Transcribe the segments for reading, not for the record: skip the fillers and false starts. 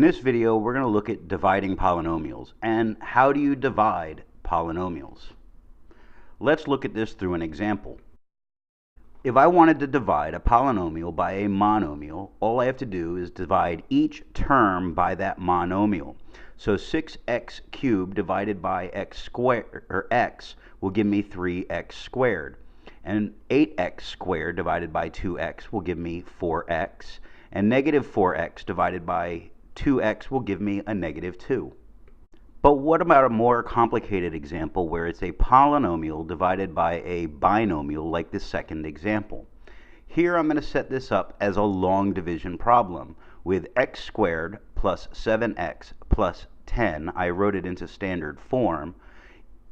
In this video, we're going to look at dividing polynomials and how do you divide polynomials. Let's look at this through an example. If I wanted to divide a polynomial by a monomial, all I have to do is divide each term by that monomial. So 6x cubed divided by x squared, or x, will give me 3x squared. And 8x squared divided by 2x will give me 4x. And negative 4x divided by 2x will give me a negative 2. But what about a more complicated example where it's a polynomial divided by a binomial like the second example? Here I'm going to set this up as a long division problem with x squared plus 7x plus 10, I wrote it into standard form,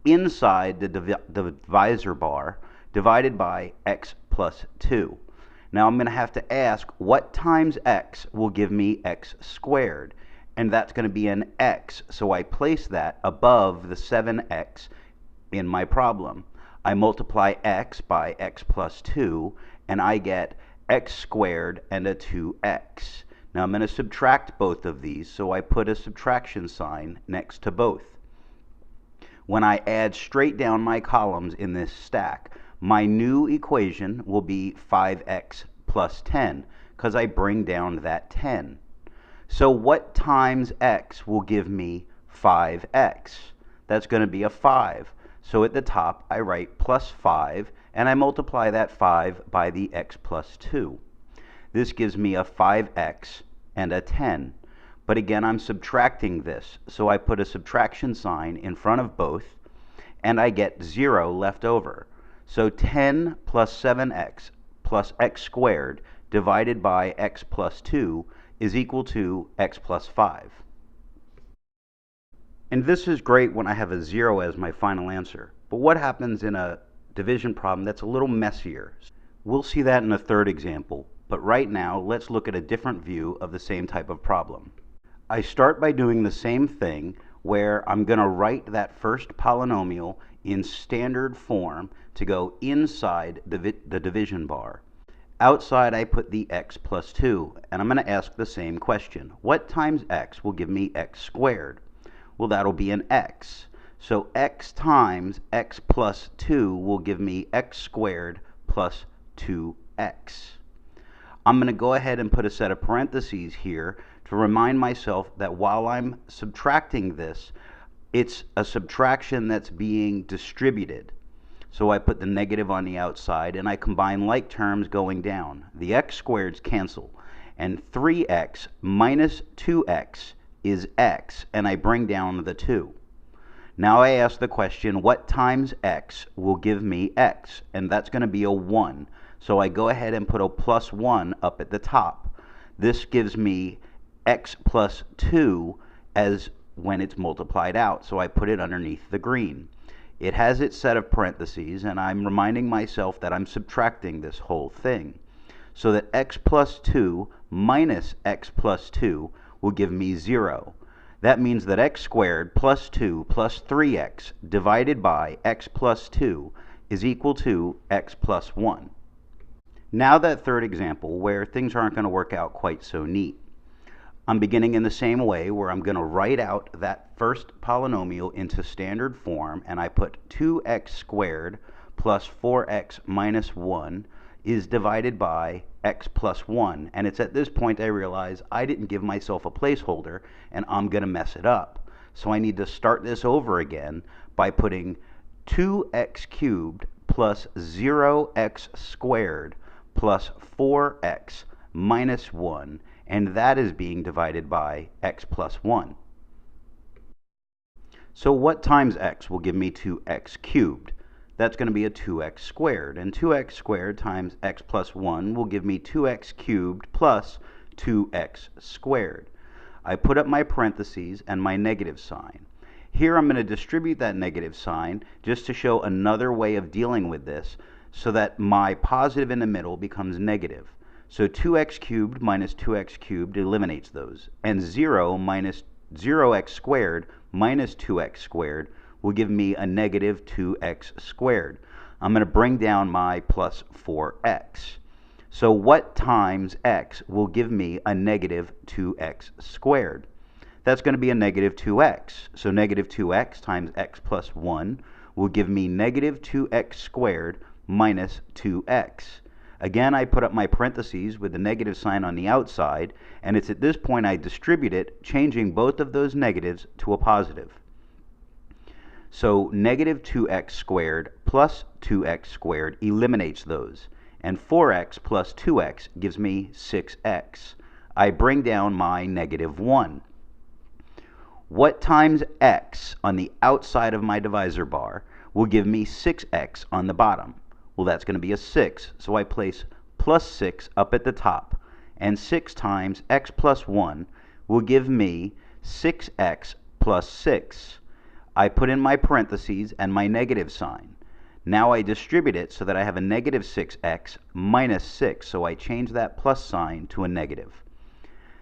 inside the divisor bar divided by x plus 2. Now I'm going to have to ask what times x will give me x squared, and that's going to be an x, so I place that above the 7x in my problem. I multiply x by x plus 2 and I get x squared and a 2x. Now I'm going to subtract both of these, so I put a subtraction sign next to both. When I add straight down my columns in this stack, my new equation will be 5x plus 10 because I bring down that 10. So what times x will give me 5x? That's going to be a 5. So at the top I write plus 5 and I multiply that 5 by the x plus 2. This gives me a 5x and a 10. But again, I'm subtracting this, so I put a subtraction sign in front of both and I get 0 left over. So 10 plus 7x plus x squared divided by x plus 2 is equal to x plus 5. And this is great when I have a 0 as my final answer. But what happens in a division problem that's a little messier? We'll see that in a third example, but right now let's look at a different view of the same type of problem. I start by doing the same thing where I'm going to write that first polynomial in standard form to go inside the division bar. Outside I put the x plus 2, and I'm going to ask the same question. What times x will give me x squared? Well, that'll be an x. So x times x plus 2 will give me x squared plus 2x. I'm going to go ahead and put a set of parentheses here to remind myself that while I'm subtracting this, it's a subtraction that's being distributed. So I put the negative on the outside and I combine like terms going down. The x squareds cancel, and 3x minus 2x is x, and I bring down the 2. Now I ask the question, what times x will give me x? And that's going to be a 1. So I go ahead and put a plus 1 up at the top. This gives me x plus 2 as when it's multiplied out, so I put it underneath the green. It has its set of parentheses, and I'm reminding myself that I'm subtracting this whole thing. So that x plus 2 minus x plus 2 will give me 0. That means that x squared plus 2 plus 3x divided by x plus 2 is equal to x plus 1. Now that third example where things aren't going to work out quite so neat. I'm beginning in the same way where I'm going to write out that first polynomial into standard form, and I put 2x squared plus 4x minus 1 is divided by x plus 1. And it's at this point I realize I didn't give myself a placeholder and I'm going to mess it up. So I need to start this over again by putting 2x cubed plus 0x squared plus 4x minus 1, and that is being divided by x plus 1. So what times x will give me 2x cubed? That's going to be a 2x squared, and 2x squared times x plus 1 will give me 2x cubed plus 2x squared. I put up my parentheses and my negative sign. Here I'm going to distribute that negative sign just to show another way of dealing with this so that my positive in the middle becomes negative. So 2x cubed minus 2x cubed eliminates those, and 0 minus 0x squared minus 2x squared will give me a negative 2x squared. I'm going to bring down my plus 4x. So what times x will give me a negative 2x squared? that's going to be a negative 2x. So negative 2x times x plus 1 will give me negative 2x squared minus 2x. Again, I put up my parentheses with the negative sign on the outside, and it's at this point I distribute it, changing both of those negatives to a positive. So negative 2x squared plus 2x squared eliminates those, and 4x plus 2x gives me 6x. I bring down my negative 1. What times x on the outside of my divisor bar will give me 6x on the bottom? Well, that's going to be a 6, so I place plus 6 up at the top, and 6 times x plus 1 will give me 6x plus 6. I put in my parentheses and my negative sign. Now I distribute it so that I have a negative 6x minus 6, so I change that plus sign to a negative.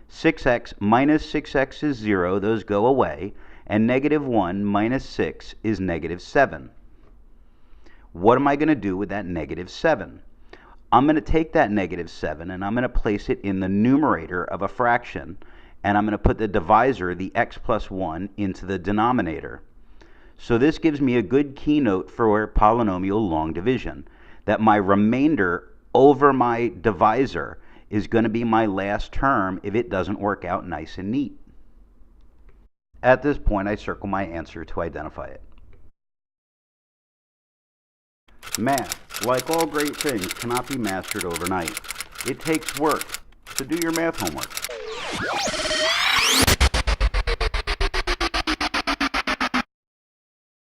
6x minus 6x is 0, those go away, and negative 1 minus 6 is negative 7. What am I going to do with that negative 7? I'm going to take that negative 7 and I'm going to place it in the numerator of a fraction, and I'm going to put the divisor, the x plus 1, into the denominator. So this gives me a good keynote for polynomial long division, that my remainder over my divisor is going to be my last term if it doesn't work out nice and neat. At this point, I circle my answer to identify it. Math, like all great things, cannot be mastered overnight. It takes work, so do your math homework.